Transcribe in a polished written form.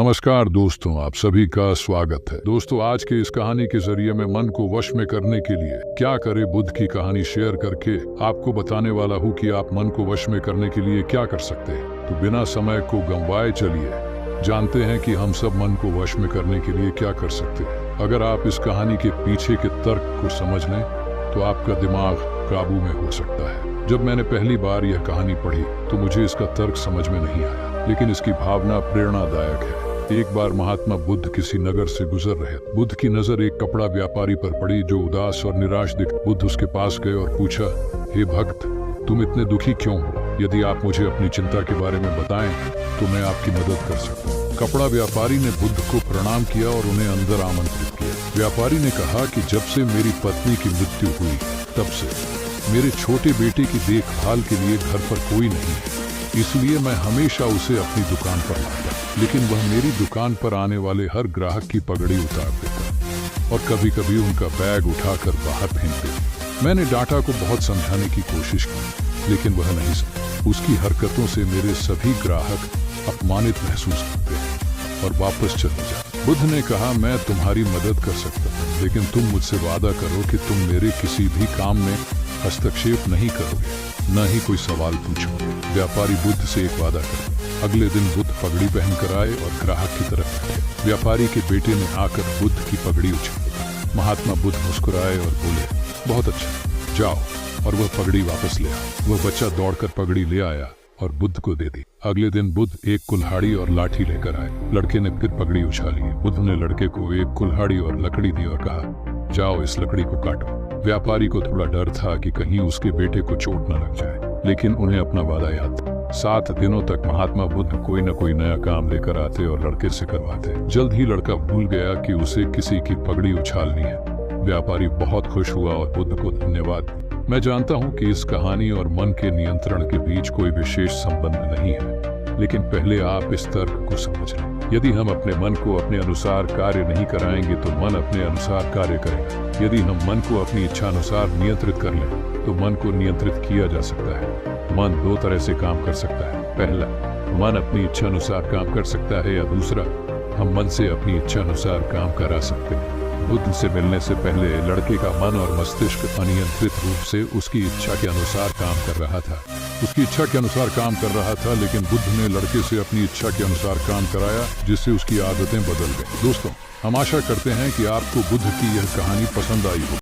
नमस्कार दोस्तों, आप सभी का स्वागत है। दोस्तों, आज के इस कहानी के जरिए मैं मन को वश में करने के लिए क्या करे बुद्ध की कहानी शेयर करके आपको बताने वाला हूँ कि आप मन को वश में करने के लिए क्या कर सकते हैं। तो बिना समय को गंवाए चलिए जानते हैं कि हम सब मन को वश में करने के लिए क्या कर सकते हैं। अगर आप इस कहानी के पीछे के तर्क को समझ लें तो आपका दिमाग काबू में हो सकता है। जब मैंने पहली बार यह कहानी पढ़ी तो मुझे इसका तर्क समझ में नहीं आया, लेकिन इसकी भावना प्रेरणादायक है। एक बार महात्मा बुद्ध किसी नगर से गुजर रहे। बुद्ध की नजर एक कपड़ा व्यापारी पर पड़ी जो उदास और निराश दिख। बुद्ध उसके पास गए और पूछा, हे भक्त, तुम इतने दुखी क्यों हो? यदि आप मुझे अपनी चिंता के बारे में बताएं तो मैं आपकी मदद कर सकता हूँ। कपड़ा व्यापारी ने बुद्ध को प्रणाम किया और उन्हें अंदर आमंत्रित किया। व्यापारी ने कहा कि जब से मेरी पत्नी की मृत्यु हुई तब से मेरे छोटे बेटे की देखभाल के लिए घर पर कोई नहीं है, इसलिए मैं हमेशा उसे अपनी दुकान पर लाता, लेकिन वह मेरी दुकान पर आने वाले हर ग्राहक की पगड़ी उतार देता और कभी कभी उनका बैग उठाकर बाहर फेंक देता। मैंने डाटा को बहुत समझाने की कोशिश की, लेकिन वह नहीं समझा। उसकी हरकतों से मेरे सभी ग्राहक अपमानित महसूस करते हैं और वापस चले जाते। बुद्ध ने कहा, मैं तुम्हारी मदद कर सकता हूँ, लेकिन तुम मुझसे वादा करो कि तुम मेरे किसी भी काम में हस्तक्षेप नहीं करोगे, न ही कोई सवाल पूछोगे। व्यापारी बुद्ध से एक वादा कर। अगले दिन बुद्ध पगड़ी पहनकर आए और ग्राहक की तरफ बढ़े। व्यापारी के बेटे ने आकर बुद्ध की पगड़ी उछाली। महात्मा बुद्ध मुस्कुराए और बोले, बहुत अच्छा, जाओ, और वह पगड़ी वापस ले आओ। वह बच्चा दौड़कर पगड़ी ले आया और बुद्ध को दे दी। अगले दिन बुद्ध एक कुल्हाड़ी और लाठी लेकर आए। लड़के ने फिर पगड़ी उछाली। बुद्ध ने लड़के को एक कुल्हाड़ी और लकड़ी दी और कहा, जाओ, इस लकड़ी को काटो। व्यापारी को थोड़ा डर था कि कहीं उसके बेटे को चोट न लग जाए, लेकिन उन्हें अपना वादा याद था। 7 दिनों तक महात्मा बुद्ध कोई न कोई नया काम लेकर आते और लड़के से करवाते। जल्द ही लड़का भूल गया कि उसे किसी की पगड़ी उछालनी है। व्यापारी बहुत खुश हुआ और बुद्ध को धन्यवाद दिया। मैं जानता हूँ कि इस कहानी और मन के नियंत्रण के बीच कोई विशेष संबंध नहीं है, लेकिन पहले आप इस तर्क को समझ लें। यदि हम अपने मन को अपने अनुसार कार्य नहीं कराएंगे तो मन अपने अनुसार कार्य करेगा। यदि हम मन को अपनी इच्छा अनुसार नियंत्रित कर लें तो मन को नियंत्रित किया जा सकता है। मन 2 तरह से काम कर सकता है। पहला, मन अपनी इच्छा अनुसार काम कर सकता है, या दूसरा, हम मन से अपनी इच्छा अनुसार काम करा सकते हैं। बुद्ध से मिलने से पहले लड़के का मन और मस्तिष्क अनियंत्रित रूप से उसकी इच्छा के अनुसार काम कर रहा था। उसकी इच्छा के अनुसार काम कर रहा था, लेकिन बुद्ध ने लड़के से अपनी इच्छा के अनुसार काम कराया, जिससे उसकी आदतें बदल गईं। दोस्तों, हम आशा करते हैं कि आपको बुद्ध की यह कहानी पसंद आई हो।